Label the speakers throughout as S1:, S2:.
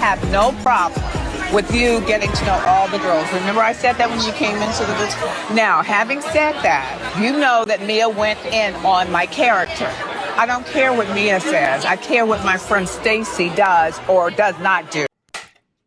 S1: have no problem with you getting to know all the girls. Remember I said that when you came into the group? Now, having said that, you know that Mia went in on my character. I don't care what Mia says. I care what my friend Stacey does or does not do.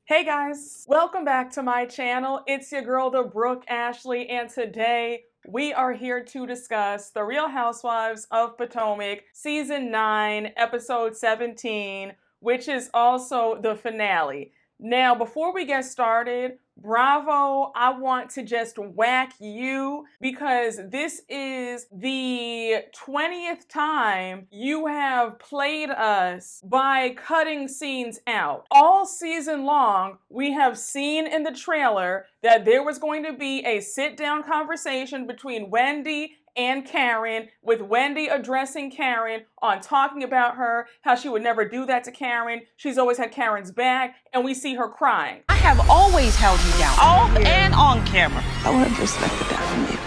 S2: Hey guys, welcome back to my channel. It's your girl, the Brooke Ashley, and today we are here to discuss The Real Housewives of Potomac, Season 9, Episode 17, which is also the finale. Now, before we get started, bravo, I want to just whack you because this is the 20th time you have played us by cutting scenes out. All season long, we have seen in the trailer that there was going to be a sit-down conversation between Wendy and Karen, with Wendy addressing Karen on talking about her, how she would never do that to Karen. She's always had Karen's back, and we see her crying.
S3: I have always held you down, off and on camera. I would have respected that from you.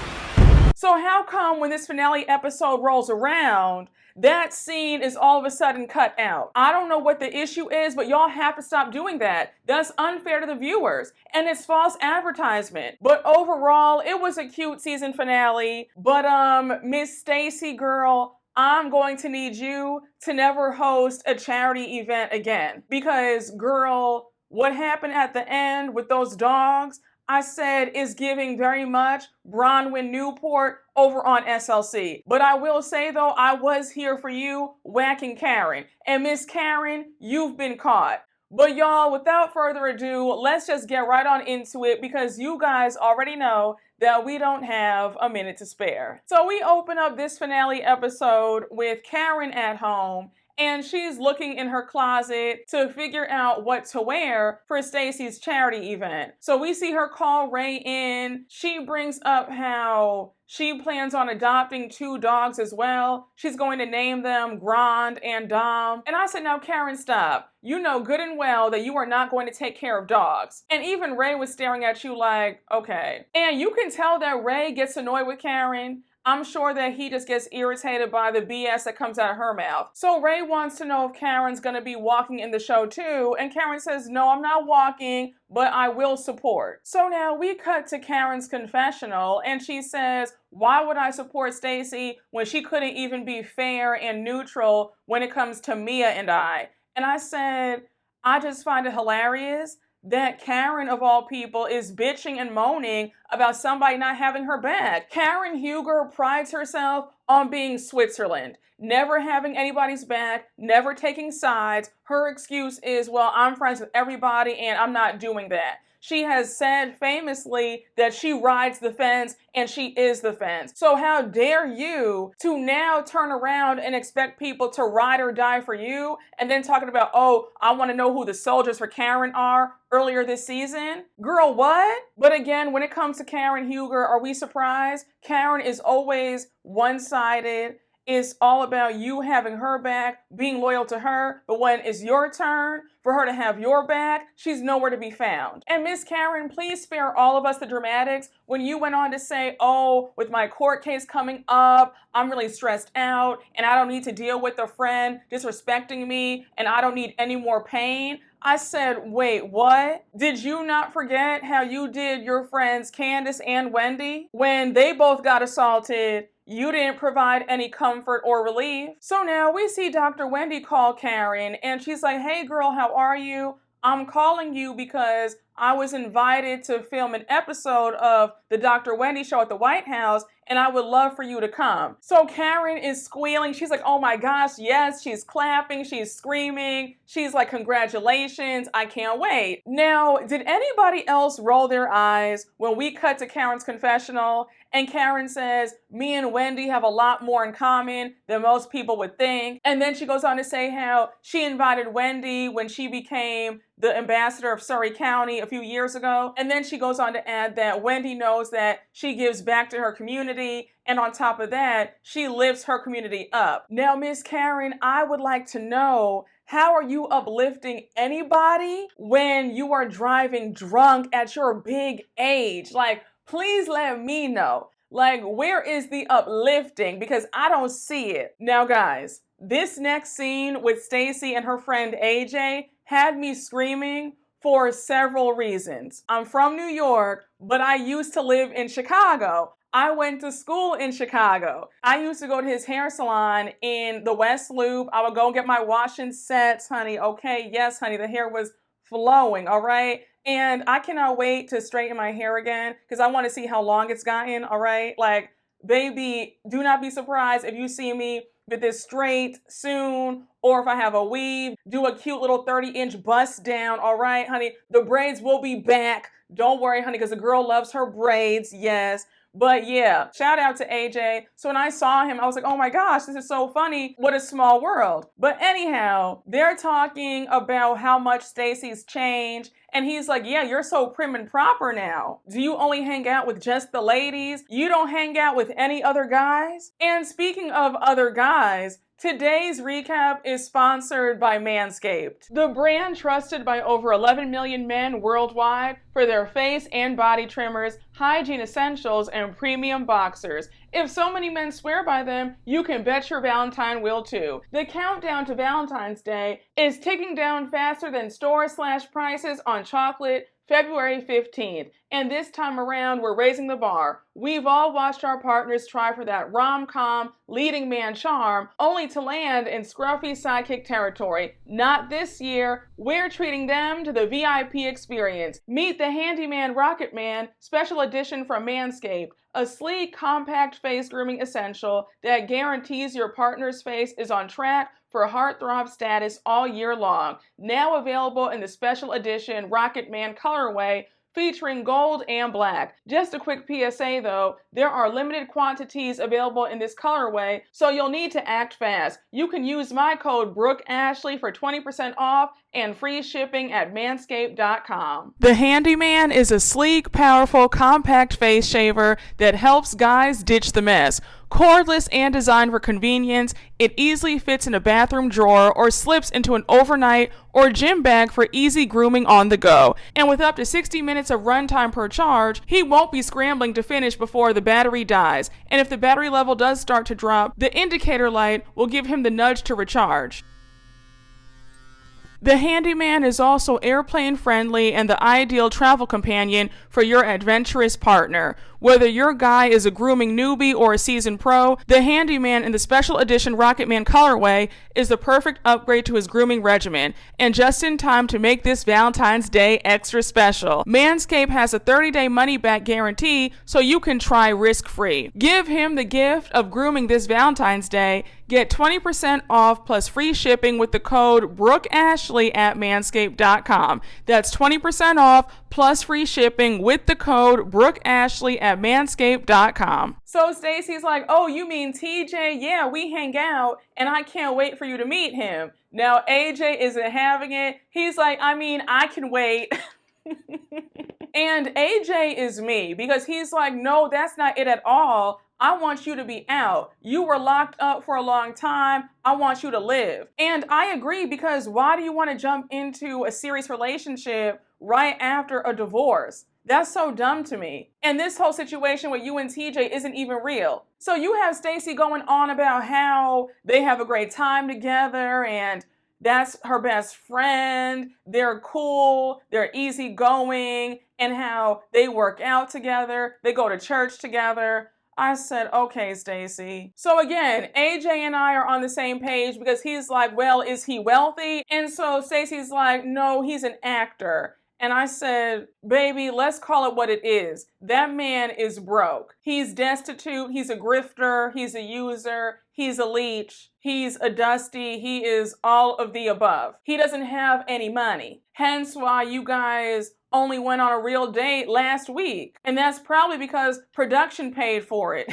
S2: So how come when this finale episode rolls around, that scene is all of a sudden cut out? I don't know what the issue is, but y'all have to stop doing that. That's unfair to the viewers, and it's false advertisement. But overall, it was a cute season finale. But Miss Stacey, girl, I'm going to need you to never host a charity event again. Because, girl, what happened at the end with those dogs, I said, is giving very much Bronwyn Newport over on SLC. But I will say, though, I was here for you whacking Karen. And Miss Karen, you've been caught. But y'all, without further ado, let's just get right on into it because you guys already know that we don't have a minute to spare. So we open up this finale episode with Karen at home, and she's looking in her closet to figure out what to wear for Stacey's charity event. So we see her call Ray in. She brings up how she plans on adopting 2 dogs as well. She's going to name them Grand and Dom. And I said, now Karen, stop. You know good and well that you are not going to take care of dogs. And even Ray was staring at you like, okay. And you can tell that Ray gets annoyed with Karen. I'm sure that he just gets irritated by the BS that comes out of her mouth. So Ray wants to know if Karen's gonna be walking in the show too, and Karen says, no, I'm not walking, but I will support. So now we cut to Karen's confessional, and she says, why would I support Stacey when she couldn't even be fair and neutral when it comes to Mia and I? And I said, I just find it hilarious that Karen, of all people, is bitching and moaning about somebody not having her back. Karen Huger prides herself on being Switzerland, never having anybody's back, never taking sides. Her excuse is, well, I'm friends with everybody and I'm not doing that. She has said famously that she rides the fence and she is the fence. So how dare you to now turn around and expect people to ride or die for you and then talking about, oh, I want to know who the soldiers for Karen are earlier this season? Girl, what? But again, when it comes to Karen Huger, are we surprised? Karen is always one-sided. It's all about you having her back, being loyal to her, but when it's your turn for her to have your back, she's nowhere to be found. And Miss Karen, please spare all of us the dramatics when you went on to say, oh, with my court case coming up, I'm really stressed out, and I don't need to deal with a friend disrespecting me, and I don't need any more pain. I said, wait, what? Did you not forget how you did your friends Candace and Wendy? When they both got assaulted, you didn't provide any comfort or relief. So now we see Dr. Wendy call Karen, and she's like, hey girl, how are you? I'm calling you because I was invited to film an episode of the Dr. Wendy show at the White House, and I would love for you to come. So Karen is squealing. She's like, oh my gosh, yes. She's clapping. She's screaming. She's like, congratulations. I can't wait. Now, did anybody else roll their eyes when we cut to Karen's confessional and Karen says, me and Wendy have a lot more in common than most people would think? And then she goes on to say how she invited Wendy when she became the ambassador of Surrey County a few years ago. And then she goes on to add that Wendy knows that she gives back to her community, and on top of that, she lifts her community up. Now, Miss Karen, I would like to know, how are you uplifting anybody when you are driving drunk at your big age? Like, please let me know. Like, where is the uplifting? Because I don't see it. Now, guys, this next scene with Stacey and her friend AJ had me screaming for several reasons. I'm from New York, but I used to live in Chicago. I went to school in Chicago. I used to go to his hair salon in the West Loop. I would go get my washing sets, honey. Okay, yes, honey, the hair was flowing, all right? And I cannot wait to straighten my hair again because I want to see how long it's gotten, all right? Like, baby, do not be surprised if you see me get this straight soon, or if I have a weave, do a cute little 30-inch bust down, all right, honey? The braids will be back. Don't worry, honey, because the girl loves her braids, yes. But yeah, shout out to AJ. So when I saw him, I was like, oh my gosh, this is so funny. What a small world. But anyhow, they're talking about how much Stacey's changed. And he's like, yeah, you're so prim and proper now. Do you only hang out with just the ladies? You don't hang out with any other guys? And speaking of other guys, today's recap is sponsored by Manscaped, the brand trusted by over 11 million men worldwide for their face and body trimmers, hygiene essentials, and premium boxers. If so many men swear by them, you can bet your Valentine will too. The countdown to Valentine's Day is ticking down faster than store/prices on chocolate, February 15th. And this time around, we're raising the bar. We've all watched our partners try for that rom-com leading man charm, only to land in scruffy sidekick territory. Not this year. We're treating them to the VIP experience. Meet the Handyman Rocket Man, special edition from Manscaped. A sleek, compact face grooming essential that guarantees your partner's face is on track for heartthrob status all year long. Now available in the special edition Rocket Man colorway featuring gold and black. Just a quick PSA though, there are limited quantities available in this colorway, so you'll need to act fast. You can use my code BrookeAshley for 20% off and free shipping at manscaped.com. The Handyman is a sleek, powerful, compact face shaver that helps guys ditch the mess. Cordless and designed for convenience, it easily fits in a bathroom drawer or slips into an overnight or gym bag for easy grooming on the go. And with up to 60 minutes of runtime per charge, he won't be scrambling to finish before the battery dies. And if the battery level does start to drop, the indicator light will give him the nudge to recharge. The Handyman is also airplane friendly and the ideal travel companion for your adventurous partner. Whether your guy is a grooming newbie or a seasoned pro, the Handyman in the special edition Rocketman colorway is the perfect upgrade to his grooming regimen, and just in time to make this Valentine's Day extra special. Manscaped has a 30-day money-back guarantee, so you can try risk-free. Give him the gift of grooming this Valentine's Day. Get 20% off plus free shipping with the code BrookeAshley at manscaped.com. That's 20% off plus free shipping with the code BrookeAshley at manscaped.com. So Stacey's like, oh, you mean TJ? Yeah, we hang out, and I can't wait for you to meet him. Now, AJ isn't having it. He's like, I mean, I can wait. And AJ is me, because he's like, no, that's not it at all. I want you to be out. You were locked up for a long time. I want you to live. And I agree, because why do you want to jump into a serious relationship right after a divorce? That's so dumb to me. And this whole situation with you and TJ isn't even real. So you have Stacey going on about how they have a great time together and that's her best friend. They're cool. They're easygoing, and how they work out together. They go to church together. I said, okay, Stacey. So again, AJ and I are on the same page, because he's like, well, is he wealthy? And so Stacey's like, no, he's an actor. And I said, baby, let's call it what it is. That man is broke. He's destitute. He's a grifter. He's a user. He's a leech. He's a dusty. He is all of the above. He doesn't have any money. Hence why you guys only went on a real date last week. And that's probably because production paid for it.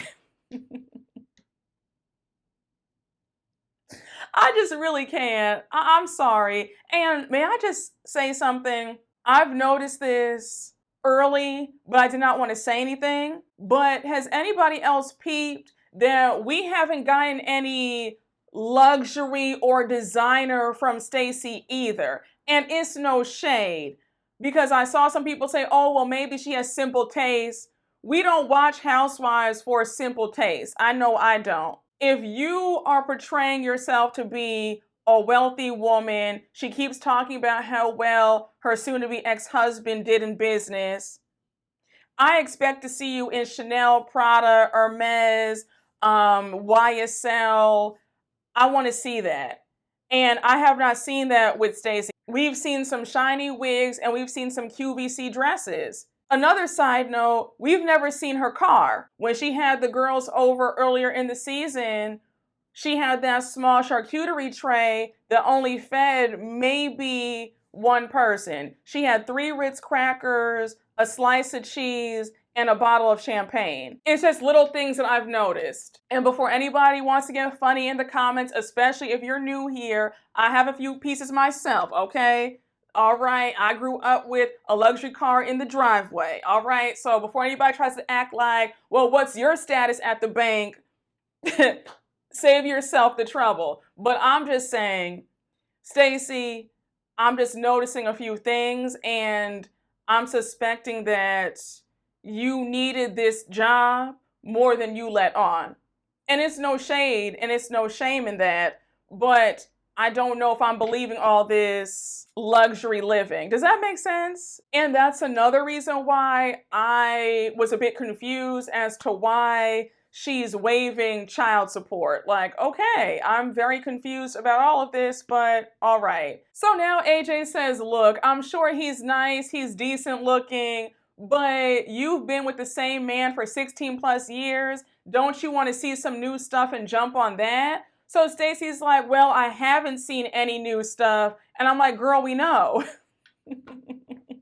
S2: I just really can't. I'm sorry. And may I just say something? I've noticed this early, but I did not want to say anything. But has anybody else peeped that we haven't gotten any luxury or designer from Stacey either? And it's no shade, because I saw some people say, oh, well, maybe she has simple taste. We don't watch Housewives for simple taste. I know I don't. If you are portraying yourself to be a wealthy woman. She keeps talking about how well her soon-to-be ex-husband did in business. I expect to see you in Chanel, Prada, Hermes, YSL. I want to see that. And I have not seen that with Stacey. We've seen some shiny wigs and we've seen some QVC dresses. Another side note, we've never seen her car. When she had the girls over earlier in the season, she had that small charcuterie tray that only fed maybe one person. She had 3 Ritz crackers, a slice of cheese, and a bottle of champagne. It's just little things that I've noticed. And before anybody wants to get funny in the comments, especially if you're new here, I have a few pieces myself, okay? All right, I grew up with a luxury car in the driveway, all right? So before anybody tries to act like, well, what's your status at the bank? Save yourself the trouble. But I'm just saying, Stacey, I'm just noticing a few things, and I'm suspecting that you needed this job more than you let on. And it's no shade and it's no shame in that, but I don't know if I'm believing all this luxury living. Does that make sense? And that's another reason why I was a bit confused as to why she's waiving child support. Like, okay, I'm very confused about all of this, but all right. So now AJ says, look, I'm sure he's nice, he's decent looking, but you've been with the same man for 16 plus years. Don't you want to see some new stuff and jump on that? So Stacey's like, well, I haven't seen any new stuff. And I'm like, girl, we know.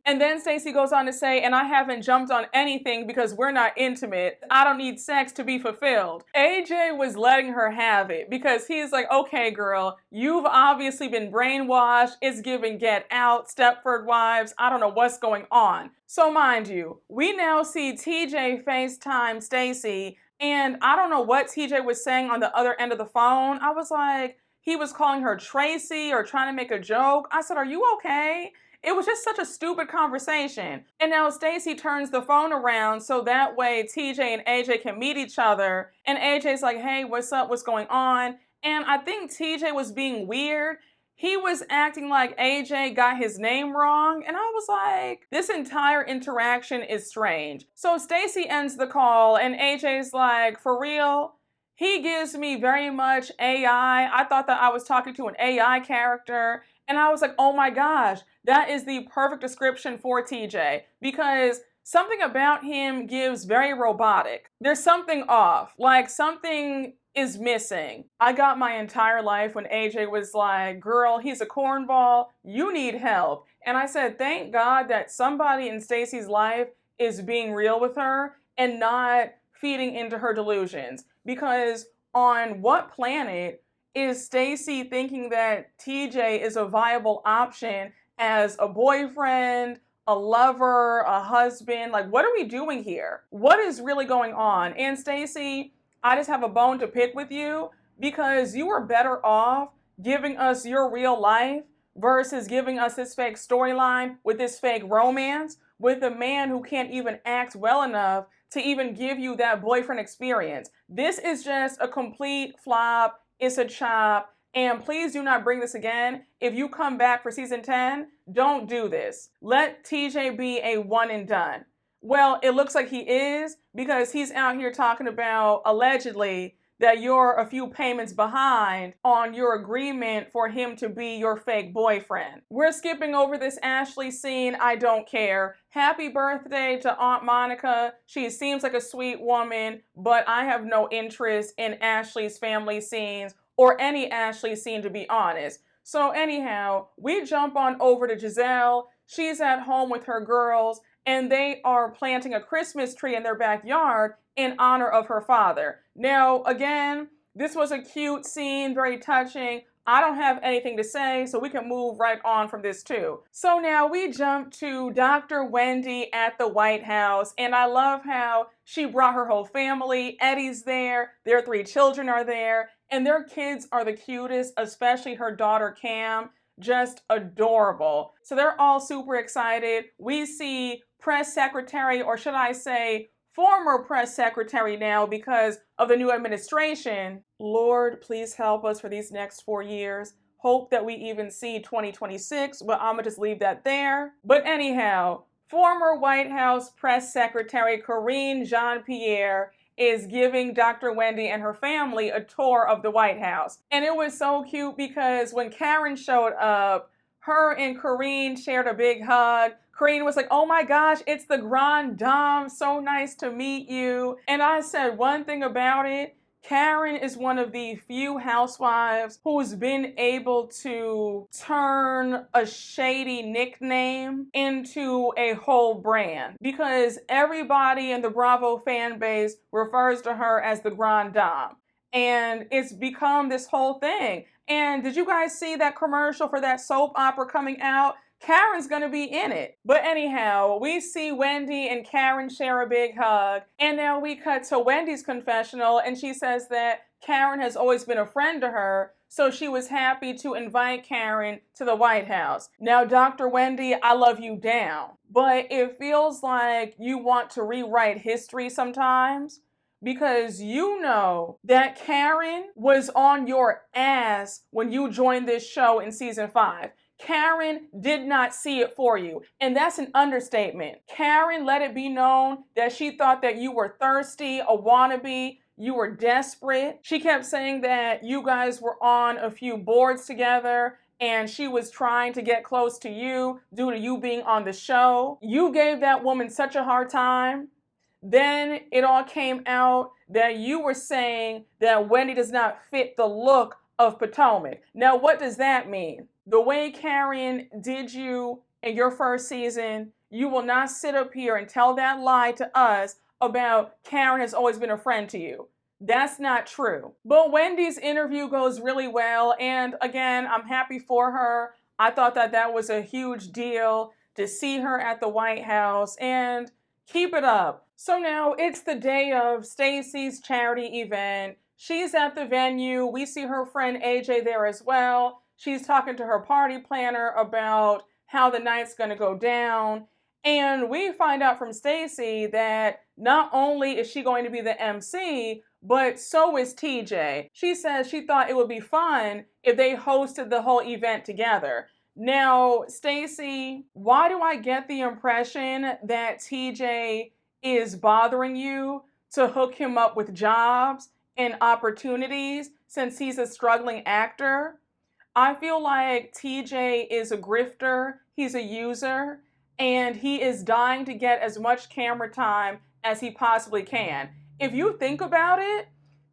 S2: And then Stacey goes on to say, and I haven't jumped on anything because we're not intimate. I don't need sex to be fulfilled. AJ was letting her have it because he's like, okay, girl, you've obviously been brainwashed. It's giving Get Out, Stepford Wives. I don't know what's going on. So mind you, we now see TJ FaceTime Stacey, and I don't know what TJ was saying on the other end of the phone. I was like, he was calling her Tracy or trying to make a joke. I said, are you okay? It was just such a stupid conversation. And now Stacey turns the phone around so that way TJ and AJ can meet each other. And AJ's like, hey, what's up? What's going on? And I think TJ was being weird. He was acting like AJ got his name wrong. And I was like, this entire interaction is strange. So Stacey ends the call and AJ's like, for real? He gives me very much AI. I thought that I was talking to an AI character. And I was like, oh my gosh, that is the perfect description for TJ because something about him gives very robotic. There's something off, like something is missing. I got my entire life when AJ was like, girl, he's a cornball, you need help. And I said, thank God that somebody in Stacey's life is being real with her and not feeding into her delusions. Because on what planet is Stacey thinking that TJ is a viable option as a boyfriend, a lover, a husband? Like, what are we doing here? What is really going on? And Stacey, I just have a bone to pick with you because you are better off giving us your real life versus giving us this fake storyline with this fake romance with a man who can't even act well enough to even give you that boyfriend experience. This is just a complete flop. It's a chop. And please do not bring this again. If you come back for season 10, don't do this. Let TJ be a one and done. Well, it looks like he is because he's out here talking about allegedly that you're a few payments behind on your agreement for him to be your fake boyfriend. We're skipping over this Ashley scene. I don't care. Happy birthday to Aunt Monica. She seems like a sweet woman, but I have no interest in Ashley's family scenes or any Ashley scene, to be honest. So anyhow, we jump on over to Gizelle. She's at home with her girls, and they are planting a Christmas tree in their backyard in honor of her father. Now, again, this was a cute scene, very touching. I don't have anything to say, so we can move right on from this too. So now we jump to Dr. Wendy at the White House, and I love how she brought her whole family. Eddie's there, their 3 children are there, and their kids are the cutest, especially her daughter Cam. Just adorable. So they're all super excited. We see press secretary, or should I say former press secretary now because of the new administration. Lord, please help us for these next 4 years. hope that we even see 2026, but I'm gonna just leave that there. But anyhow, former White House Press Secretary Karine Jean-Pierre is giving Dr. Wendy and her family a tour of the White House. And it was so cute because when Karen showed up, her and Karine shared a big hug. Karine was like, oh my gosh, it's the Grande Dame. So nice to meet you. And I said one thing about it. Karen is one of the few housewives who's been able to turn a shady nickname into a whole brand, because everybody in the Bravo fan base refers to her as the Grande Dame. And it's become this whole thing. And did you guys see that commercial for that soap opera coming out? Karen's gonna be in it. But anyhow, we see Wendy and Karen share a big hug. And now we cut to Wendy's confessional, and she says that Karen has always been a friend to her, so she was happy to invite Karen to the White House. Now, Dr. Wendy, I love you down, but it feels like you want to rewrite history sometimes, because you know that Karen was on your ass when you joined this show in season 5. Karen did not see it for you. And that's an understatement. Karen let it be known that she thought that you were thirsty, a wannabe, you were desperate. She kept saying that you guys were on a few boards together and she was trying to get close to you due to you being on the show. You gave that woman such a hard time. Then it all came out that you were saying that Wendy does not fit the look of Potomac. Now, what does that mean? The way Karen did you in your first season, you will not sit up here and tell that lie to us about Karen has always been a friend to you. That's not true. But Wendy's interview goes really well, and again, I'm happy for her. I thought that that was a huge deal to see her at the White House, and keep it up. So now it's the day of Stacey's charity event. She's at the venue. We see her friend AJ there as well. She's talking to her party planner about how the night's going to go down. And we find out from Stacey that not only is she going to be the MC, but so is TJ. She says she thought it would be fun if they hosted the whole event together. Now, Stacey, why do I get the impression that TJ is bothering you to hook him up with jobs and opportunities since he's a struggling actor? I feel like TJ is a grifter, he's a user, and he is dying to get as much camera time as he possibly can. If you think about it,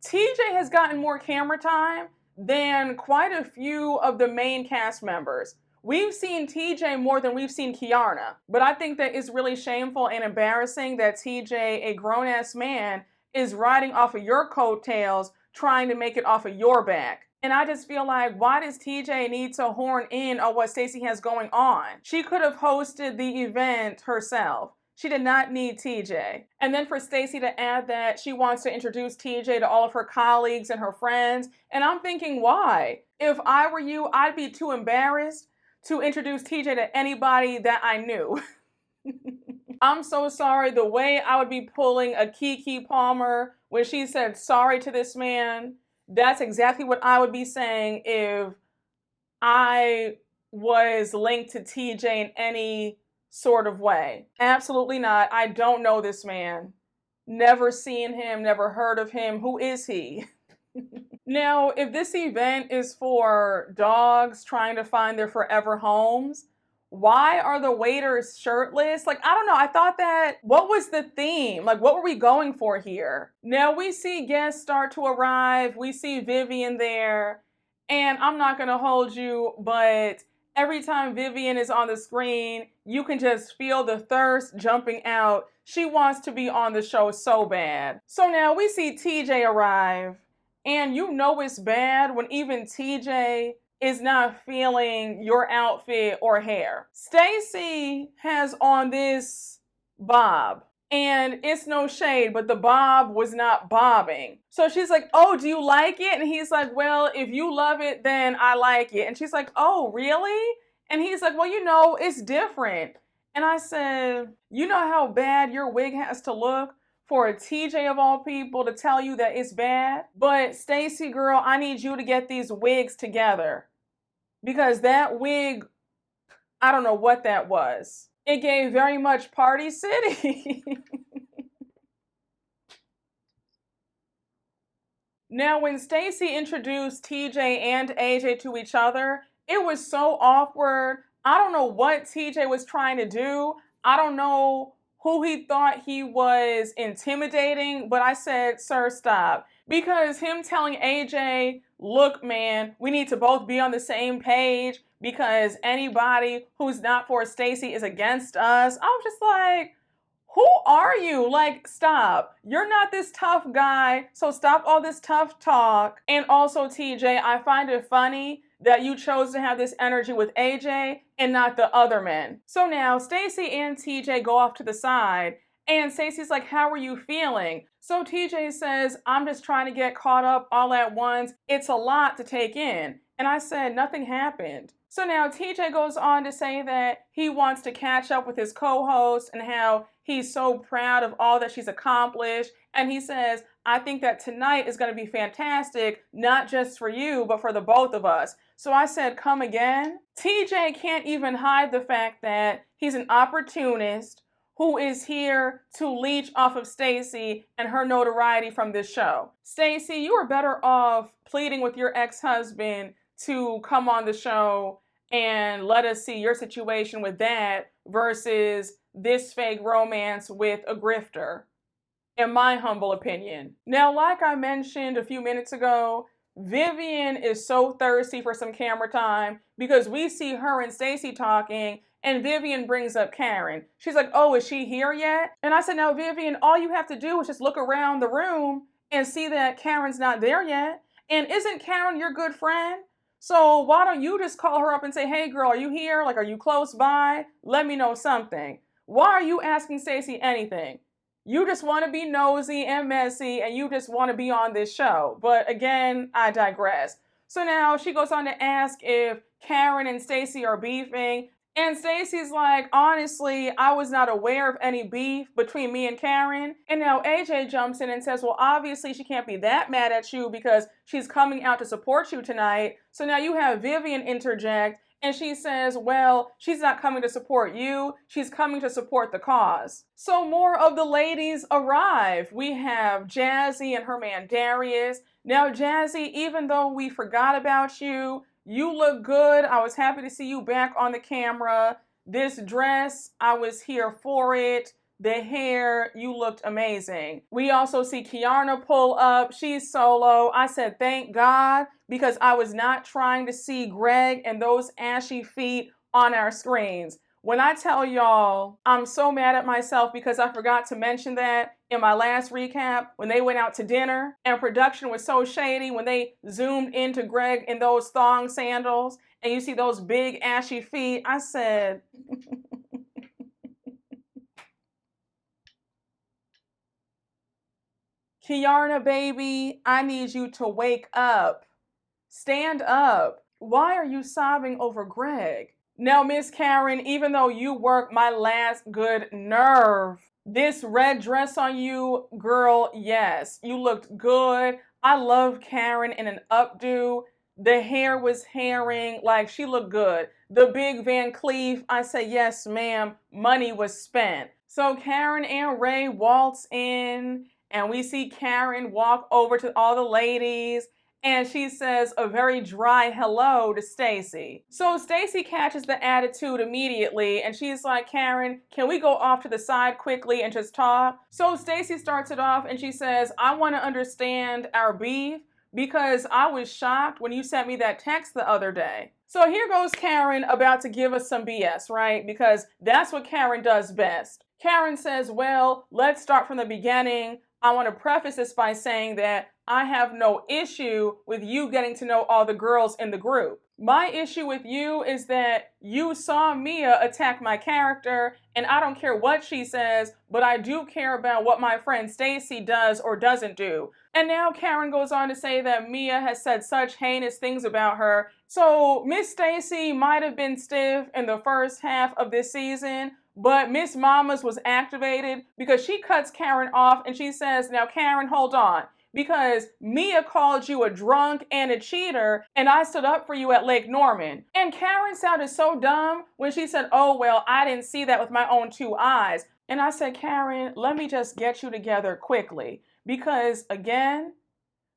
S2: TJ has gotten more camera time than quite a few of the main cast members. We've seen TJ more than we've seen Kiarna, but I think that it's really shameful and embarrassing that TJ, a grown-ass man, is riding off of your coattails trying to make it off of your back. And I just feel like, why does TJ need to horn in on what Stacey has going on? She could have hosted the event herself. She did not need TJ. And then for Stacey to add that she wants to introduce TJ to all of her colleagues and her friends. And I'm thinking, why? If I were you, I'd be too embarrassed to introduce TJ to anybody that I knew. I'm so sorry. The way I would be pulling a Kiki Palmer when she said sorry to this man, that's exactly what I would be saying if I was linked to TJ in any sort of way. Absolutely not. I don't know this man. Never seen him, never heard of him. Who is he? Now, if this event is for dogs trying to find their forever homes, why are the waiters shirtless? Like, I don't know. I thought that, what was the theme? Like, what were we going for here? Now, we see guests start to arrive. We see Vivian there. And I'm not going to hold you, but every time Vivian is on the screen, you can just feel the thirst jumping out. She wants to be on the show so bad. So now we see TJ arrive. And you know it's bad when even TJ is not feeling your outfit or hair. Stacey has on this bob, and it's no shade, but the bob was not bobbing. So she's like, oh, do you like it? And he's like, well, if you love it, then I like it. And she's like, oh, really? And he's like, well, you know, it's different. And I said, you know how bad your wig has to look for a TJ of all people to tell you that it's bad? But Stacey, girl, I need you to get these wigs together. because that wig, I don't know what that was. It gave very much Party City. Now, when Stacy introduced TJ and AJ to each other, it was so awkward. I don't know what TJ was trying to do. I don't know who he thought he was intimidating, but I said, sir, stop. Because him telling AJ, look, man, we need to both be on the same page because anybody who's not for Stacy is against us. I was just like, who are you? Like, stop. You're not this tough guy, so stop all this tough talk. And also, TJ, I find it funny that you chose to have this energy with AJ and not the other men. So now, Stacy and TJ go off to the side, and Stacy's like, how are you feeling? So TJ says, I'm just trying to get caught up all at once. It's a lot to take in. And I said, nothing happened. So now TJ goes on to say that he wants to catch up with his co-host and how he's so proud of all that she's accomplished. And he says, I think that tonight is going to be fantastic, not just for you, but for the both of us. So I said, come again? TJ can't even hide the fact that he's an opportunist who is here to leech off of Stacy and her notoriety from this show. Stacy, you are better off pleading with your ex-husband to come on the show and let us see your situation with that versus this fake romance with a grifter, in my humble opinion. Now, like I mentioned a few minutes ago, Vivian is so thirsty for some camera time because we see her and Stacy talking and Vivian brings up Karen. She's like, oh, is she here yet? And I said, no, Vivian, all you have to do is just look around the room and see that Karen's not there yet. And isn't Karen your good friend? So why don't you just call her up and say, hey girl, are you here? Like, are you close by? Let me know something. Why are you asking Stacy anything? You just want to be nosy and messy and you just want to be on this show. But again, I digress. So now she goes on to ask if Karen and Stacy are beefing. And Stacy's like, honestly, I was not aware of any beef between me and Karen. And now AJ jumps in and says, well, obviously she can't be that mad at you because she's coming out to support you tonight. So now you have Vivian interject and she says, well, she's not coming to support you. She's coming to support the cause. So more of the ladies arrive. We have Jazzy and her man Darius. Now, Jazzy, even though we forgot about you, you look good. I was happy to see you back on the camera. This dress, I was here for it. The hair, you looked amazing. We also see Kiarna pull up. She's solo. I said, thank God, because I was not trying to see Greg and those ashy feet on our screens. When I tell y'all, I'm so mad at myself because I forgot to mention that in my last recap when they went out to dinner and production was so shady when they zoomed into Greg in those thong sandals and you see those big ashy feet. I said, Kiarna, baby, I need you to wake up. Stand up. Why are you sobbing over Greg? Now, Miss Karen, even though you worked my last good nerve, this red dress on you, girl, yes, you looked good. I love Karen in an updo. The hair was hairing, like she looked good. The big Van Cleef, I say, yes, ma'am, money was spent. So Karen and Ray waltz in, and we see Karen walk over to all the ladies, and she says a very dry hello to Stacy. So Stacy catches the attitude immediately, and she's like, Karen, can we go off to the side quickly and just talk? So Stacy starts it off, and she says, I want to understand our beef because I was shocked when you sent me that text the other day. So here goes Karen about to give us some BS, right? Because that's what Karen does best. Karen says, well, let's start from the beginning. I want to preface this by saying that I have no issue with you getting to know all the girls in the group. My issue with you is that you saw Mia attack my character, and I don't care what she says, but I do care about what my friend Stacy does or doesn't do. And now Karen goes on to say that Mia has said such heinous things about her. So Miss Stacy might have been stiff in the first half of this season, but Miss Mamas was activated because she cuts Karen off and she says, now Karen, hold on. because Mia called you a drunk and a cheater, and I stood up for you at Lake Norman. And Karen sounded so dumb when she said, oh, well, I didn't see that with my own 2 eyes. And I said, Karen, let me just get you together quickly. Because again,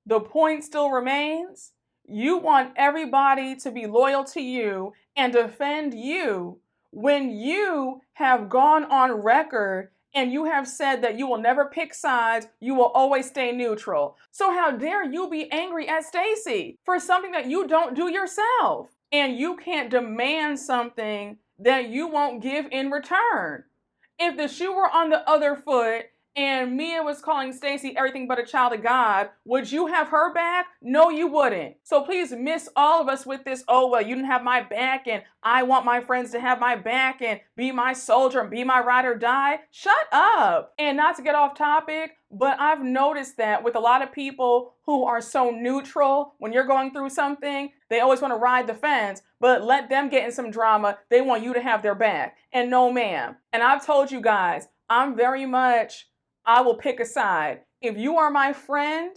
S2: the point still remains. You want everybody to be loyal to you and defend you when you have gone on record and you have said that you will never pick sides, you will always stay neutral. So how dare you be angry at Stacey for something that you don't do yourself? And you can't demand something that you won't give in return. If the shoe were on the other foot and Mia was calling Stacey everything but a child of God, would you have her back? No, you wouldn't. So please miss all of us with this, oh, well, you didn't have my back and I want my friends to have my back and be my soldier and be my ride or die. Shut up. And not to get off topic, but I've noticed that with a lot of people who are so neutral, when you're going through something, they always want to ride the fence, but let them get in some drama. They want you to have their back. And no, ma'am. And I've told you guys, I'm very much, I will pick a side. If you are my friend,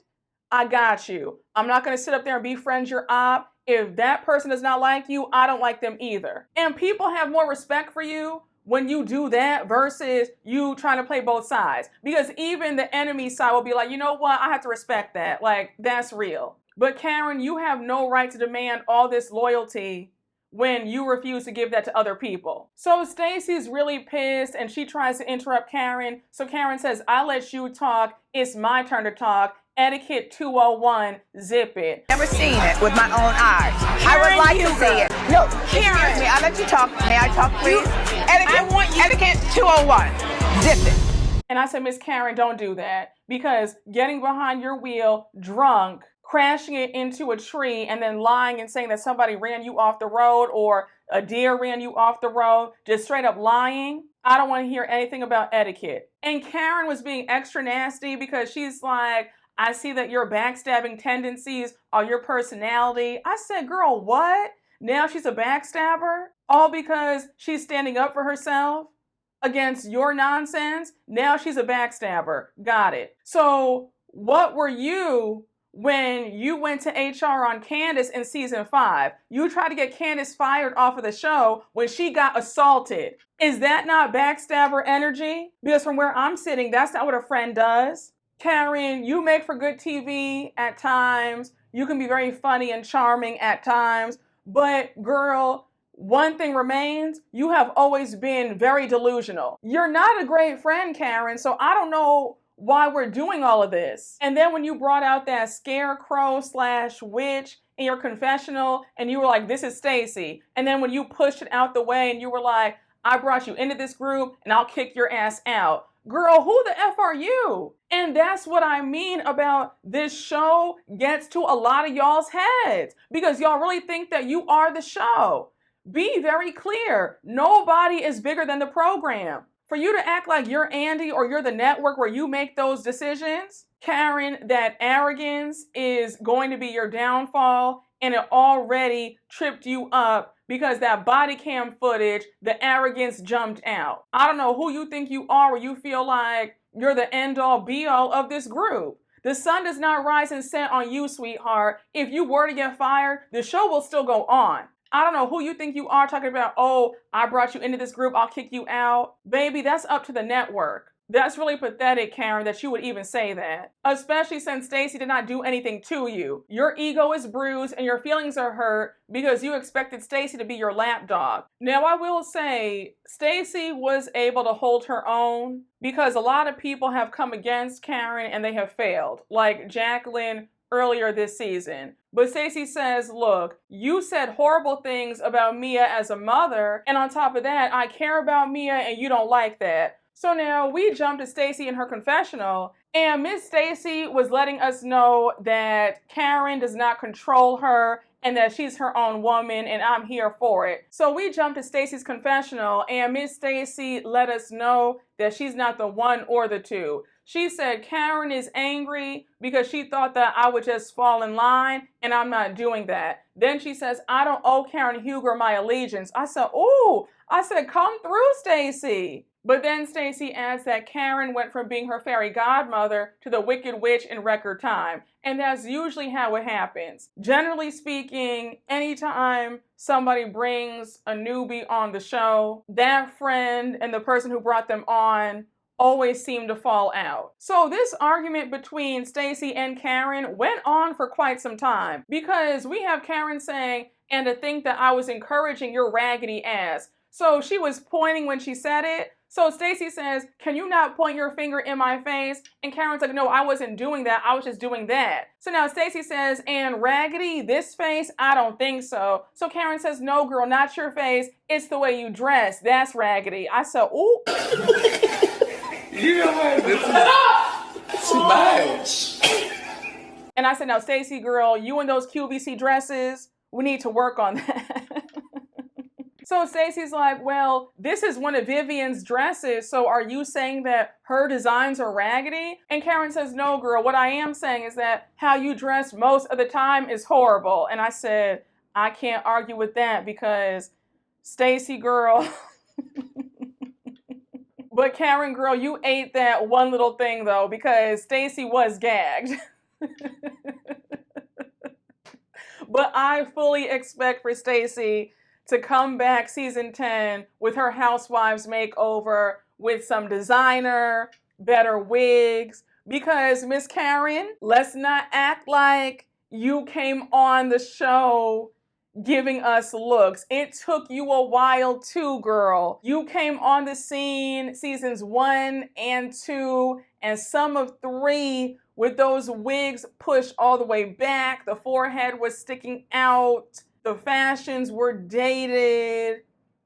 S2: I got you. I'm not going to sit up there and befriend your op. If that person does not like you, I don't like them either. And people have more respect for you when you do that versus you trying to play both sides. Because even the enemy side will be like, you know what? I have to respect that. Like, that's real. But Karen, you have no right to demand all this loyalty when you refuse to give that to other people. So Stacey's really pissed and she tries to interrupt Karen. So Karen says, I'll let you talk. It's my turn to talk. Etiquette 201, zip it.
S1: Never seen it with my own eyes. I would like to see it. No, excuse me. I'll let you talk. May I talk, please? Etiquette 201, zip it.
S2: And I said, Miss Karen, don't do that. Because getting behind your wheel, drunk, crashing it into a tree and then lying and saying that somebody ran you off the road or a deer ran you off the road, just straight up lying. I don't want to hear anything about etiquette. And Karen was being extra nasty because she's like, I see that your backstabbing tendencies are your personality. I said, girl, what? Now she's a backstabber? All because she's standing up for herself against your nonsense? Now she's a backstabber. Got it. So what were you when you went to HR on Candace in season 5? You tried to get Candace fired off of the show when she got assaulted. Is that not backstabber energy? Because from where I'm sitting, that's not what a friend does. Karen, you make for good TV at times. You can be very funny and charming at times. But girl, one thing remains, you have always been very delusional. You're not a great friend, Karen, so I don't know why we're doing all of this. And then when you brought out that scarecrow / witch in your confessional and you were like, this is Stacey. And then when you pushed it out the way and you were like, I brought you into this group and I'll kick your ass out. Girl, who the F are you? And that's what I mean about this show gets to a lot of y'all's heads because y'all really think that you are the show. Be very clear. Nobody is bigger than the program. For you to act like you're Andy or you're the network where you make those decisions, Karen, that arrogance is going to be your downfall and it already tripped you up because that body cam footage, the arrogance jumped out. I don't know who you think you are where you feel like you're the end all be all of this group. The sun does not rise and set on you, sweetheart. If you were to get fired, the show will still go on. I don't know who you think you are talking about, oh, I brought you into this group, I'll kick you out. Baby, that's up to the network. That's really pathetic, Karen, that you would even say that. Especially since Stacey did not do anything to you. Your ego is bruised and your feelings are hurt because you expected Stacey to be your lapdog. Now, I will say, Stacey was able to hold her own because a lot of people have come against Karen and they have failed. Like Jacqueline earlier this season. But Stacey says, look, you said horrible things about Mia as a mother, and on top of that, I care about Mia and you don't like that. So now we jump to Stacey in her confessional, and Miss Stacey was letting us know that Karen does not control her and that she's her own woman, and I'm here for it. So we jump to Stacey's confessional, and Miss Stacey let us know that she's not the one or the two. She said Karen is angry because she thought that I would just fall in line, and I'm not doing that. Then she says, I don't owe Karen Huger my allegiance. I said, ooh, I said, come through, Stacey. But then Stacey adds that Karen went from being her fairy godmother to the Wicked Witch in record time. And that's usually how it happens. Generally speaking, anytime somebody brings a newbie on the show, that friend and the person who brought them on always seem to fall out. So this argument between Stacey and Karen went on for quite some time, because we have Karen saying, and to think that I was encouraging your raggedy ass. So she was pointing when she said it. So Stacey says, can you not point your finger in my face? And Karen's like, no, I wasn't doing that. I was just doing that. So now Stacey says, and raggedy, this face? I don't think so. So Karen says, no, girl, not your face. It's the way you dress. That's raggedy. I said, ooh.
S4: You know what? This is too much.
S2: And I said, now, Stacey, girl, you and those QVC dresses, we need to work on that. So Stacey's like, well, this is one of Vivian's dresses, so are you saying that her designs are raggedy? And Karen says, no, girl, what I am saying is that how you dress most of the time is horrible. And I said, I can't argue with that because Stacey, girl. But Karen, girl, you ate that one little thing, though, because Stacey was gagged. But I fully expect for Stacey to come back season 10 with her Housewives makeover, with some designer, better wigs, because Miss Karen, let's not act like you came on the show giving us looks. It took you a while too, girl. You came on the scene seasons 1 and 2 and some of 3 with those wigs pushed all the way back. The forehead was sticking out. The fashions were dated.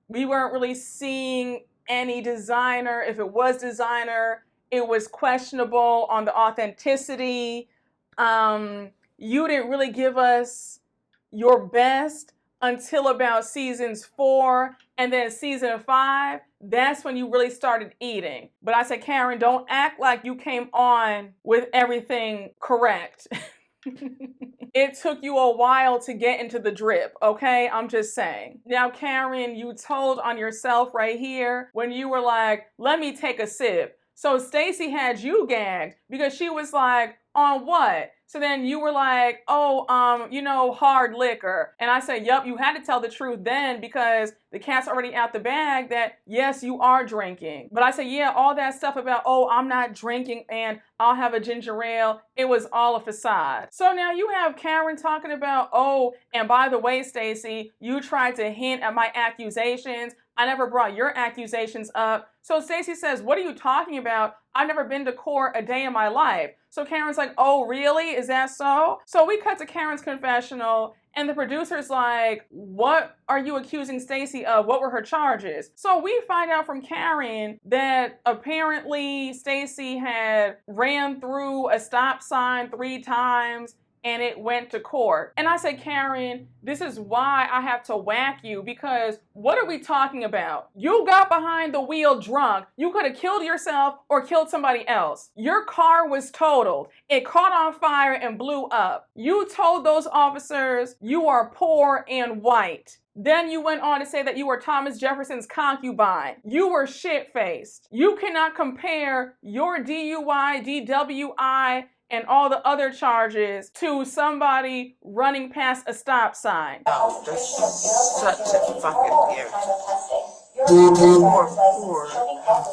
S2: We weren't really seeing any designer. If it was designer, it was questionable on the authenticity. You didn't really give us your best until about seasons 4 and then season 5. That's when you really started eating. But I said, Karen, don't act like you came on with everything correct. It took you a while to get into the drip, okay? I'm just saying. Now, Karen, you told on yourself right here when you were like, let me take a sip. So Stacey had you gagged because she was like, on what? So then you were like, oh, hard liquor. And I said, yup, you had to tell the truth then because the cat's already out the bag that, yes, you are drinking. But I said, yeah, all that stuff about, oh, I'm not drinking and I'll have a ginger ale. It was all a facade. So now you have Karen talking about, oh, and by the way, Stacey, you tried to hint at my accusations. I never brought your accusations up. So Stacey says, what are you talking about? I've never been to court a day in my life. So Karen's like, oh, really? Is that so? So we cut to Karen's confessional and the producer's like, what are you accusing Stacey of? What were her charges? So we find out from Karen that apparently Stacey had ran through a stop sign 3 times and it went to court. And I said, Karen, this is why I have to whack you because what are we talking about? You got behind the wheel drunk. You could have killed yourself or killed somebody else. Your car was totaled. It caught on fire and blew up. You told those officers you are poor and white. Then you went on to say that you were Thomas Jefferson's concubine. You were shit-faced. You cannot compare your DUI, DWI, and all the other charges to somebody running past a stop sign.
S3: Oh, that's such a fucking irritant. Poor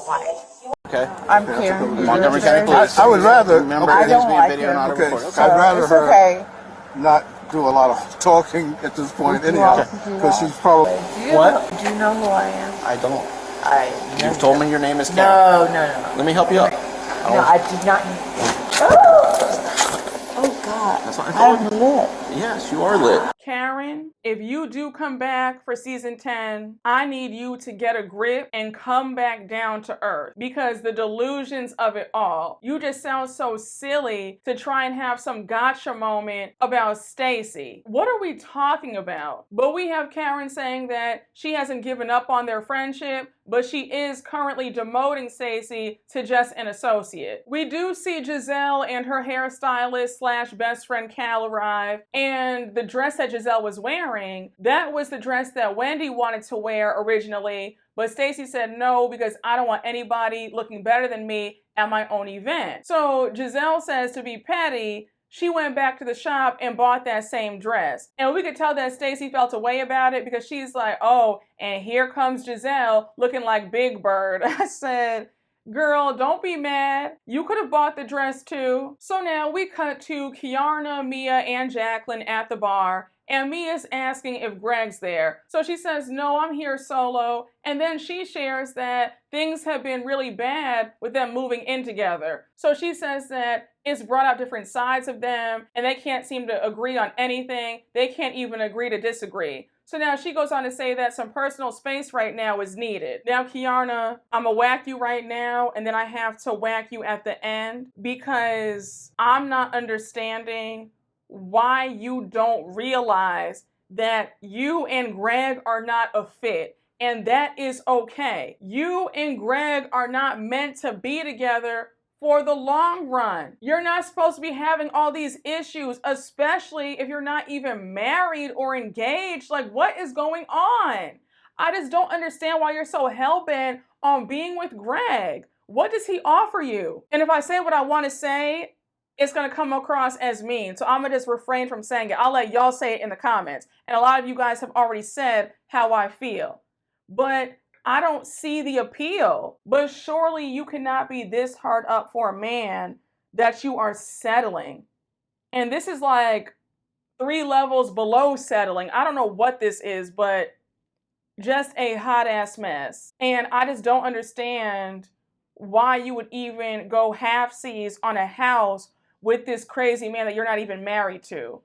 S3: white.
S4: Okay.
S1: I'm Karen.
S4: Montgomery County Police.
S5: I would rather.
S4: Remember,
S1: I
S4: it
S1: don't
S4: is being
S1: like
S4: video
S1: her.
S4: not a
S5: Okay,
S4: recording.
S5: I'd rather
S1: It's
S5: her
S1: okay.
S5: not do a lot of talking at this point anyhow, because she's probably...
S4: What?
S1: Do you know who I am?
S4: I don't. You've told me your name is Karen.
S1: No.
S4: Let me help you out.
S1: No, I did not. Oh God.
S4: That's not
S1: I'm lit.
S4: Yes, you are lit.
S2: Karen, if you do come back for season 10, I need you to get a grip and come back down to earth because the delusions of it all. You just sound so silly to try and have some gotcha moment about Stacey. What are we talking about? But we have Karen saying that she hasn't given up on their friendship, but she is currently demoting Stacey to just an associate. We do see Gizelle and her hairstylist / best friend Cal arrive, and the dress that Gizelle was wearing, that was the dress that Wendy wanted to wear originally, But Stacey said no because I don't want anybody looking better than me at my own event. So Gizelle says to be petty, she went back to the shop and bought that same dress. And we could tell that Stacey felt a way about it because she's like, oh, and here comes Gizelle looking like Big Bird. I said, girl, don't be mad. You could have bought the dress too. So now we cut to Kiarna, Mia, and Jacqueline at the bar. And Mia's asking if Greg's there. So she says, no, I'm here solo. And then she shares that things have been really bad with them moving in together. So she says that it's brought out different sides of them and they can't seem to agree on anything. They can't even agree to disagree. So now she goes on to say that some personal space right now is needed. Now, Kiarna, I'm gonna whack you right now and then I have to whack you at the end because I'm not understanding why you don't realize that you and Greg are not a fit. And that is okay. You and Greg are not meant to be together for the long run. You're not supposed to be having all these issues, especially if you're not even married or engaged. Like, what is going on? I just don't understand why you're so hell-bent on being with Greg. What does he offer you? And if I say what I want to say, it's going to come across as mean. So I'm going to just refrain from saying it. I'll let y'all say it in the comments. And a lot of you guys have already said how I feel. But I don't see the appeal. But surely you cannot be this hard up for a man that you are settling. And this is like 3 levels below settling. I don't know what this is, but just a hot ass mess. And I just don't understand why you would even go half-seas on a house with this crazy man that you're not even married to.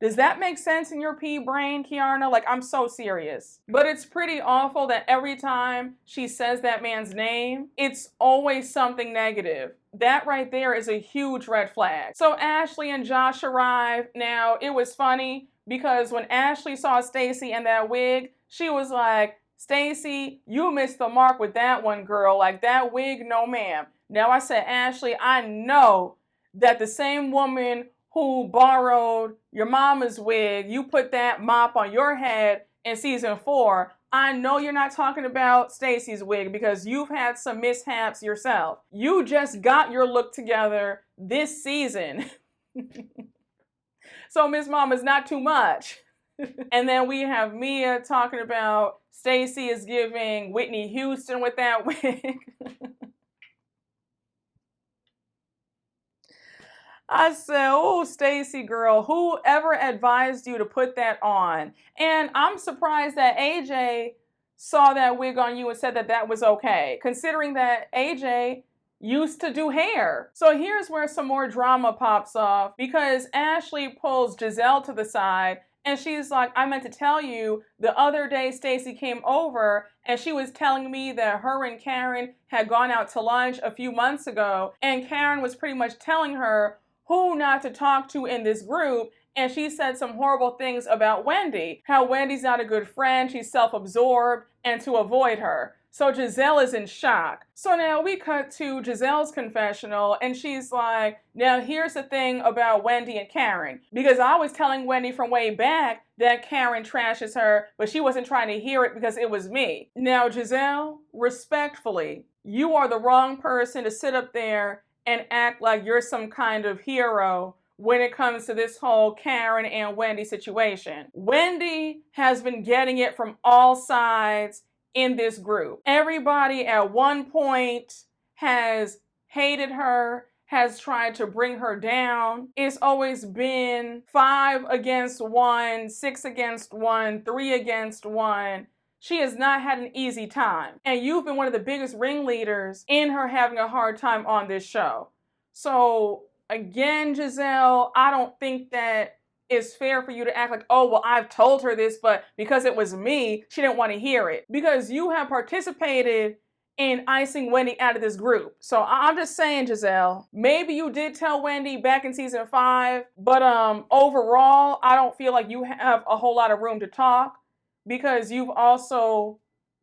S2: Does that make sense in your pea brain, Kiarna? Like, I'm so serious. But it's pretty awful that every time she says that man's name, it's always something negative. That right there is a huge red flag. So Ashley and Josh arrive. Now, it was funny because when Ashley saw Stacey in that wig, she was like, Stacey, you missed the mark with that one, girl. Like, that wig, no ma'am. Now, I said, Ashley, I know that the same woman who borrowed your mama's wig, you put that mop on your head in season 4. I know you're not talking about Stacey's wig because you've had some mishaps yourself. You just got your look together this season. So Miss Mama's not too much. And then we have Mia talking about Stacey is giving Whitney Houston with that wig. I said, oh, Stacey girl, whoever advised you to put that on? And I'm surprised that AJ saw that wig on you and said that that was okay, considering that AJ used to do hair. So here's where some more drama pops off because Ashley pulls Gizelle to the side and she's like, I meant to tell you, the other day Stacey came over and she was telling me that her and Karen had gone out to lunch a few months ago and Karen was pretty much telling her who not to talk to in this group, and she said some horrible things about Wendy, how Wendy's not a good friend, she's self-absorbed, and to avoid her. So Gizelle is in shock. So now we cut to Gizelle's confessional, and she's like, now here's the thing about Wendy and Karen, because I was telling Wendy from way back that Karen trashes her, but she wasn't trying to hear it because it was me. Now Gizelle, respectfully, you are the wrong person to sit up there and act like you're some kind of hero when it comes to this whole Karen and Wendy situation. Wendy has been getting it from all sides in this group. Everybody at one point has hated her, has tried to bring her down. It's always been 5 against 1, 6 against 1, 3 against 1. She has not had an easy time. And you've been one of the biggest ringleaders in her having a hard time on this show. So again, Gizelle, I don't think that it's fair for you to act like, oh, well, I've told her this, but because it was me, she didn't want to hear it. Because you have participated in icing Wendy out of this group. So I'm just saying, Gizelle, maybe you did tell Wendy back in season 5, but overall, I don't feel like you have a whole lot of room to talk. Because you've also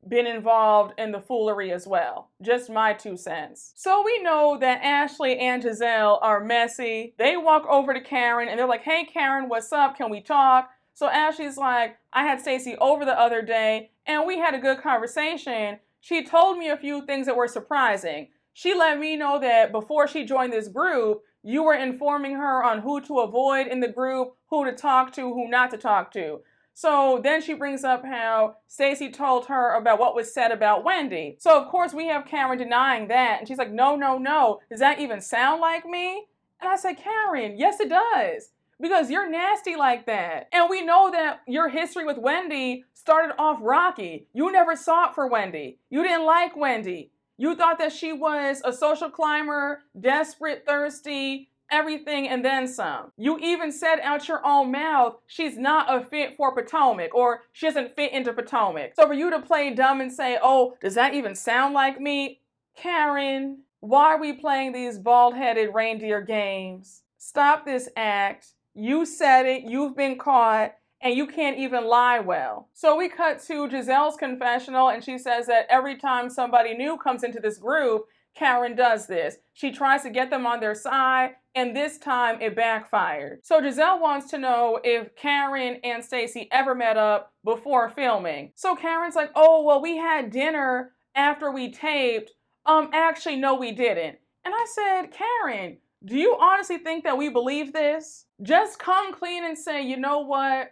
S2: been involved in the foolery as well. Just my 2 cents. So we know that Ashley and Gizelle are messy. They walk over to Karen and they're like, hey Karen, what's up? Can we talk? So Ashley's like, I had Stacey over the other day and we had a good conversation. She told me a few things that were surprising. She let me know that before she joined this group, you were informing her on who to avoid in the group, who to talk to, who not to talk to. So then she brings up how Stacey told her about what was said about Wendy. So of course we have Karen denying that. And she's like, no, no, no. Does that even sound like me? And I said, Karen, yes it does. Because you're nasty like that. And we know that your history with Wendy started off rocky. You never saw it for Wendy. You didn't like Wendy. You thought that she was a social climber, desperate, thirsty, everything and then some. You even said out your own mouth, she's not a fit for Potomac, or she doesn't fit into Potomac. So for you to play dumb and say, oh, does that even sound like me? Karen, why are we playing these bald-headed reindeer games? Stop this act. You said it, you've been caught, and you can't even lie well. So we cut to Gizelle's confessional, and she says that every time somebody new comes into this group, Karen does this. She tries to get them on their side, and this time it backfired. So Gizelle wants to know if Karen and Stacey ever met up before filming. So Karen's like, oh, well, we had dinner after we taped. Actually, no, we didn't. And I said, Karen, do you honestly think that we believe this? Just come clean and say, you know what?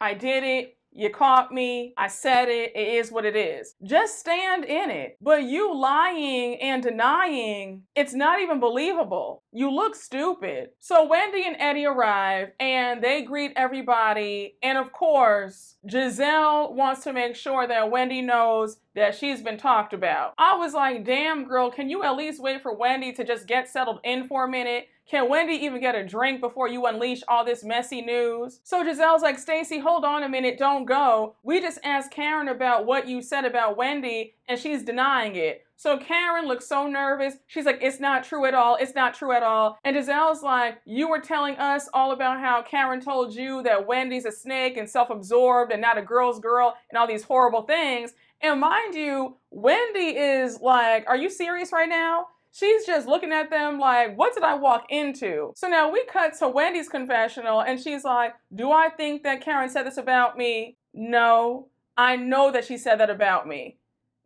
S2: I did it. You caught me. I said it. It is what it is. Just stand in it. But you lying and denying, it's not even believable. You look stupid. So Wendy and Eddie arrive and they greet everybody. And of course, Gizelle wants to make sure that Wendy knows that she's been talked about. I was like, damn girl, can you at least wait for Wendy to just get settled in for a minute? Can Wendy even get a drink before you unleash all this messy news? So Gizelle's like, Stacey, hold on a minute, don't go. We just asked Karen about what you said about Wendy, and she's denying it. So Karen looks so nervous. She's like, it's not true at all. It's not true at all. And Gizelle's like, you were telling us all about how Karen told you that Wendy's a snake and self-absorbed and not a girl's girl and all these horrible things. And mind you, Wendy is like, are you serious right now? She's just looking at them like, what did I walk into? So now we cut to Wendy's confessional and she's like, do I think that Karen said this about me? No, I know that she said that about me.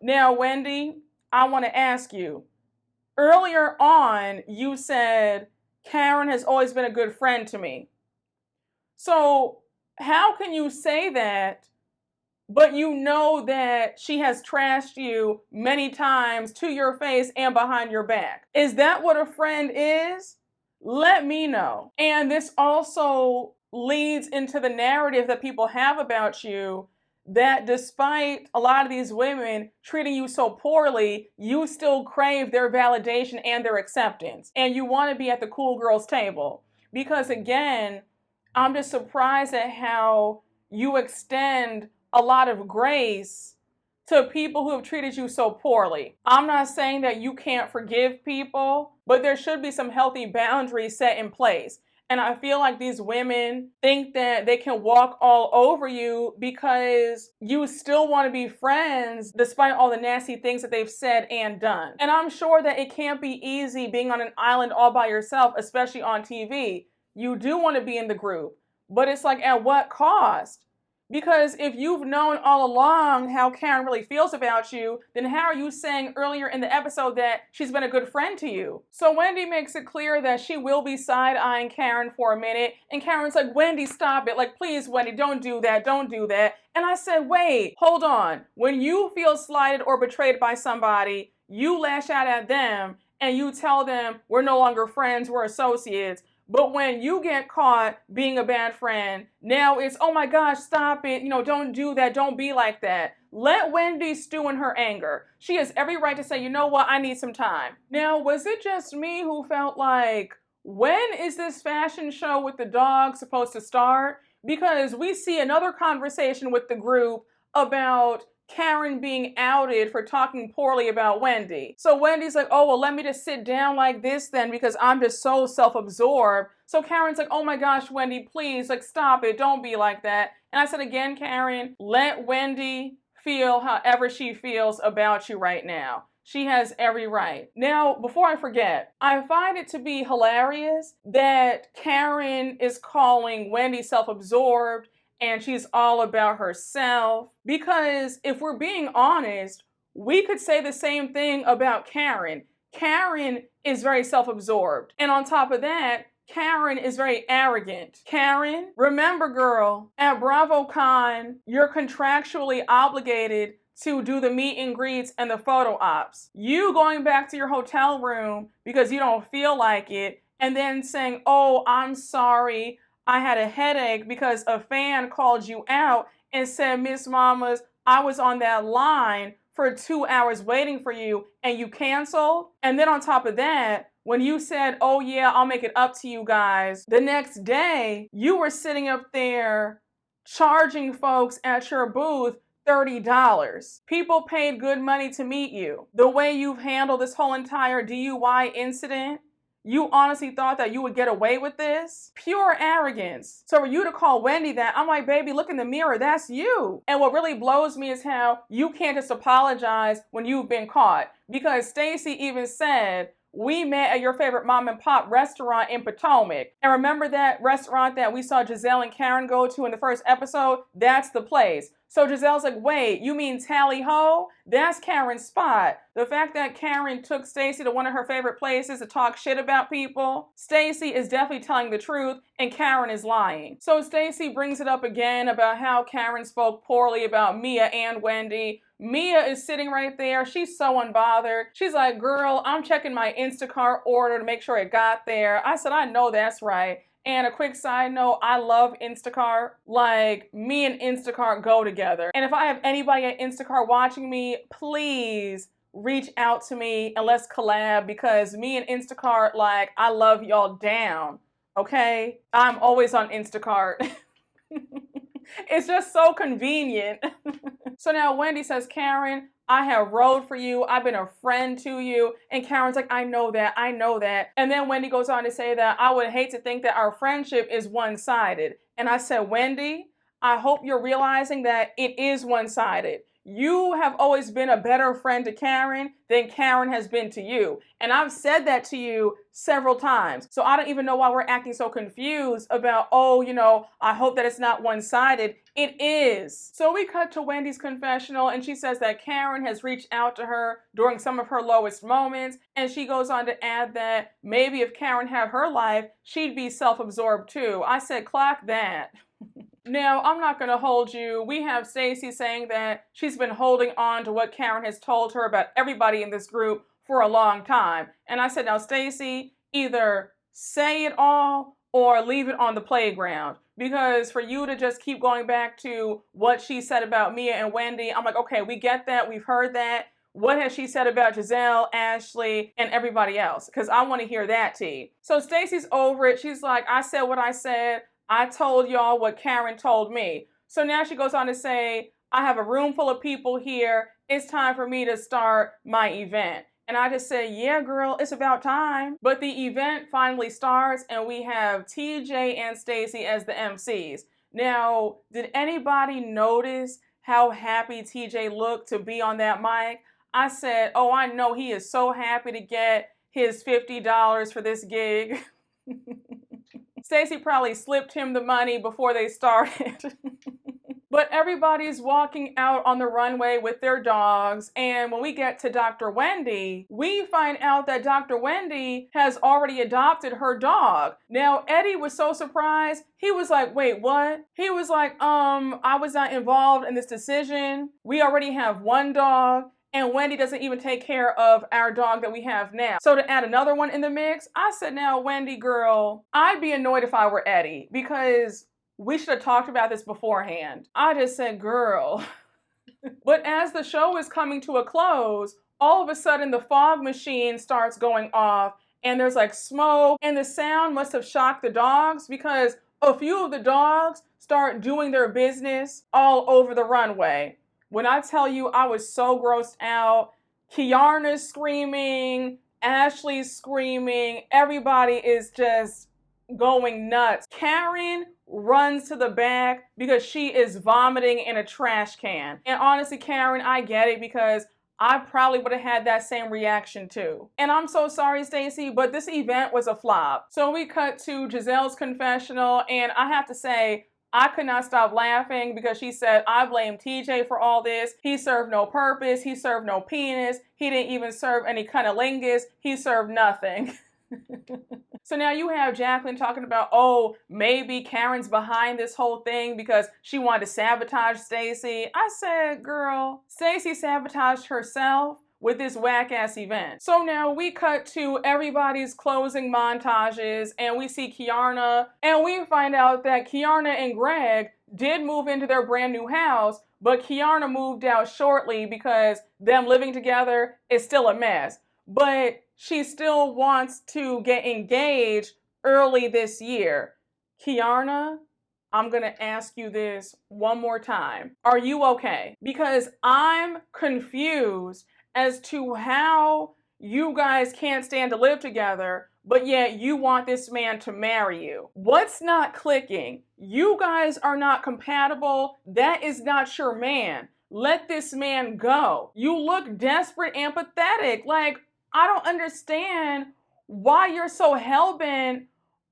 S2: Now, Wendy, I want to ask you, earlier on, you said Karen has always been a good friend to me. So how can you say that, but you know that she has trashed you many times to your face and behind your back? Is that what a friend is? Let me know. And this also leads into the narrative that people have about you, that despite a lot of these women treating you so poorly, you still crave their validation and their acceptance. And you want to be at the cool girls table. Because again, I'm just surprised at how you extend a lot of grace to people who have treated you so poorly. I'm not saying that you can't forgive people, but there should be some healthy boundaries set in place. And I feel like these women think that they can walk all over you because you still want to be friends despite all the nasty things that they've said and done. And I'm sure that it can't be easy being on an island all by yourself, especially on TV. You do want to be in the group, but it's like, at what cost? Because if you've known all along how Karen really feels about you, then how are you saying earlier in the episode that she's been a good friend to you? So Wendy makes it clear that she will be side-eyeing Karen for a minute. And Karen's like, Wendy, stop it. Like, please, Wendy, don't do that. Don't do that. And I said, wait, hold on. When you feel slighted or betrayed by somebody, you lash out at them and you tell them we're no longer friends, we're associates. But when you get caught being a bad friend, now it's, oh my gosh, stop it. Don't do that. Don't be like that. Let Wendy stew in her anger. She has every right to say, you know what? I need some time. Now, was it just me who felt like, when is this fashion show with the dog supposed to start? Because we see another conversation with the group about Karen being outed for talking poorly about Wendy. So Wendy's like, oh, well, let me just sit down like this then because I'm just so self-absorbed. So Karen's like, oh my gosh, Wendy, please, like, stop it. Don't be like that. And I said again, Karen, let Wendy feel however she feels about you right now. She has every right. Now, before I forget, I find it to be hilarious that Karen is calling Wendy self-absorbed and she's all about herself. Because if we're being honest, we could say the same thing about Karen. Karen is very self-absorbed. And on top of that, Karen is very arrogant. Karen, remember girl, at BravoCon, you're contractually obligated to do the meet and greets and the photo ops. You going back to your hotel room because you don't feel like it, and then saying, oh, I'm sorry, I had a headache because a fan called you out and said, Miss Mamas, I was on that line for 2 hours waiting for you and you canceled. And then on top of that, when you said, oh yeah, I'll make it up to you guys, the next day, you were sitting up there charging folks at your booth $30. People paid good money to meet you. The way you've handled this whole entire DUI incident, you honestly thought that you would get away with this? Pure arrogance. So for you to call Wendy that, I'm like, baby, look in the mirror, that's you. And what really blows me is how you can't just apologize when you've been caught. Because Stacey even said, we met at your favorite mom and pop restaurant in Potomac. And remember that restaurant that we saw Gizelle and Karen go to in the first episode? That's the place. So Giselle's like, wait, you mean Tally Ho? That's Karen's spot. The fact that Karen took Stacey to one of her favorite places to talk shit about people, Stacey is definitely telling the truth and Karen is lying. So Stacey brings it up again about how Karen spoke poorly about Mia and Wendy. Mia is sitting right there. She's so unbothered. She's like, girl, I'm checking my Instacart order to make sure it got there. I said, I know that's right. And a quick side note, I love Instacart. Like, me and Instacart go together. And if I have anybody at Instacart watching me, please reach out to me and let's collab, because me and Instacart, like, I love y'all down, okay? I'm always on Instacart. It's just so convenient. So now Wendy says, Karen, I have rode for you. I've been a friend to you. And Karen's like, I know that. I know that. And then Wendy goes on to say that I would hate to think that our friendship is one-sided. And I said, Wendy, I hope you're realizing that it is one-sided. You have always been a better friend to Karen than Karen has been to you. And I've said that to you several times. So I don't even know why we're acting so confused about, oh, you know, I hope that it's not one-sided. It is. So we cut to Wendy's confessional and she says that Karen has reached out to her during some of her lowest moments. And she goes on to add that maybe if Karen had her life, she'd be self-absorbed too. I said, clock that. Now, I'm not going to hold you. We have Stacey saying that she's been holding on to what Karen has told her about everybody in this group for a long time. And I said, now, Stacey, either say it all or leave it on the playground. Because for you to just keep going back to what she said about Mia and Wendy, I'm like, okay, we get that. We've heard that. What has she said about Gizelle, Ashley, and everybody else? Because I want to hear that tea. So Stacey's over it. She's like, I said what I said. I told y'all what Karen told me. So now she goes on to say, I have a room full of people here. It's time for me to start my event. And I just said, yeah, girl, it's about time. But the event finally starts and we have TJ and Stacey as the MCs. Now, did anybody notice how happy TJ looked to be on that mic? I said, oh, I know he is so happy to get his $50 for this gig. Stacey probably slipped him the money before they started. But everybody's walking out on the runway with their dogs. And when we get to Dr. Wendy, we find out that Dr. Wendy has already adopted her dog. Now, Eddie was so surprised. He was like, wait, what? He was like, I was not involved in this decision. We already have one dog. And Wendy doesn't even take care of our dog that we have now. So to add another one in the mix, I said, now, Wendy, girl, I'd be annoyed if I were Eddie because we should have talked about this beforehand. I just said, girl. But as the show is coming to a close, all of a sudden the fog machine starts going off and there's like smoke, and the sound must have shocked the dogs because a few of the dogs start doing their business all over the runway. When I tell you I was so grossed out, Kiarna's screaming, Ashley's screaming, everybody is just going nuts. Karen runs to the back because she is vomiting in a trash can. And honestly, Karen, I get it because I probably would have had that same reaction too. And I'm so sorry, Stacey, but this event was a flop. So we cut to Gizelle's confessional, and I have to say, I could not stop laughing because she said, I blame TJ for all this. He served no purpose. He served no penis. He didn't even serve any cunnilingus. He served nothing. So now you have Jacqueline talking about, oh, maybe Karen's behind this whole thing because she wanted to sabotage Stacey. I said, girl, Stacey sabotaged herself with this whack-ass event. So now we cut to everybody's closing montages and we see Kiarna and we find out that Kiarna and Greg did move into their brand new house, but Kiarna moved out shortly because them living together is still a mess. But she still wants to get engaged early this year. Kiarna, I'm going to ask you this one more time. Are you okay? Because I'm confused as to how you guys can't stand to live together, but yet you want this man to marry you. What's not clicking? You guys are not compatible. That is not your man. Let this man go. You look desperate and pathetic. Like, I don't understand why you're so hell-bent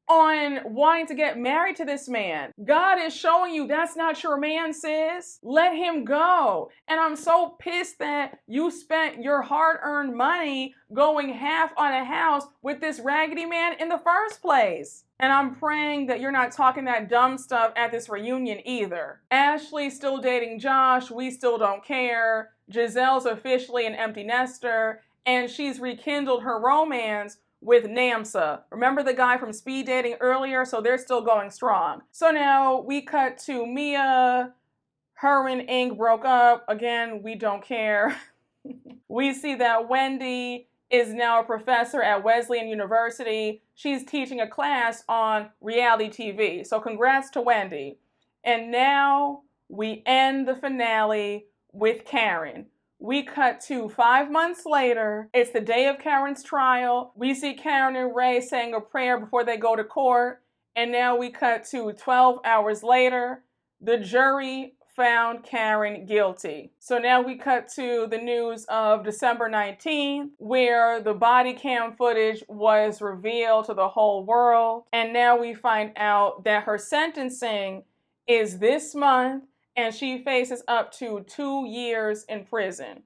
S2: on wanting to get married to this man. God is showing you that's not your man, sis. Let him go. And I'm so pissed that you spent your hard-earned money going half on a house with this raggedy man in the first place. And I'm praying that you're not talking that dumb stuff at this reunion either. Ashley's still dating Josh. We still don't care. Gizelle's officially an empty nester. And she's rekindled her romance with Namsa. Remember the guy from speed dating earlier? So they're still going strong. So now we cut to Mia. Her and Ink broke up. Again, we don't care. We see that Wendy is now a professor at Wesleyan University. She's teaching a class on reality TV. So congrats to Wendy. And now we end the finale with Karen. We cut to 5 months later. It's the day of Karen's trial. We see Karen and Ray saying a prayer before they go to court. And now we cut to 12 hours later. The jury found Karen guilty. So now we cut to the news of December 19th, where the body cam footage was revealed to the whole world. And now we find out that her sentencing is this month, and she faces up to 2 years in prison.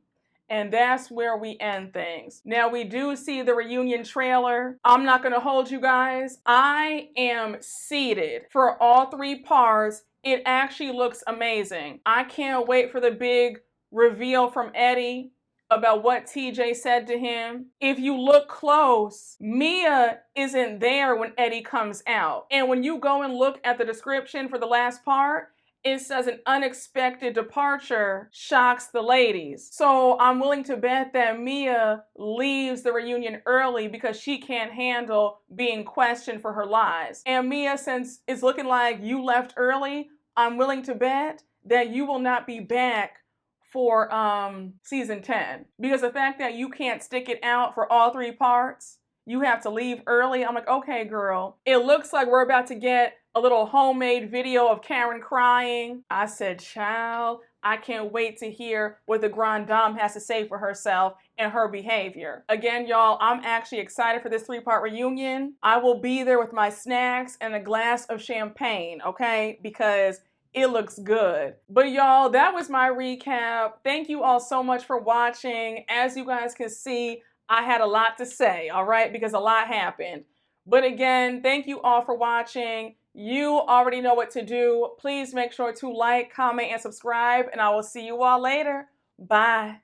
S2: And that's where we end things. Now we do see the reunion trailer. I'm not gonna hold you guys. I am seated for all 3 parts. It actually looks amazing. I can't wait for the big reveal from Eddie about what TJ said to him. If you look close, Mia isn't there when Eddie comes out. And when you go and look at the description for the last part, it says an unexpected departure shocks the ladies. So I'm willing to bet that Mia leaves the reunion early because she can't handle being questioned for her lies. And Mia, since it's looking like you left early, I'm willing to bet that you will not be back for season 10. Because the fact that you can't stick it out for all 3 parts, you have to leave early. I'm like, okay, girl. It looks like we're about to get a little homemade video of Karen crying. I said, child, I can't wait to hear what the Grande Dame has to say for herself and her behavior. Again, y'all, I'm actually excited for this 3-part reunion. I will be there with my snacks and a glass of champagne, okay? Because it looks good. But y'all, that was my recap. Thank you all so much for watching. As you guys can see, I had a lot to say, all right? Because a lot happened. But again, thank you all for watching. You already know what to do. Please make sure to like, comment, and subscribe, and I will see you all later. Bye.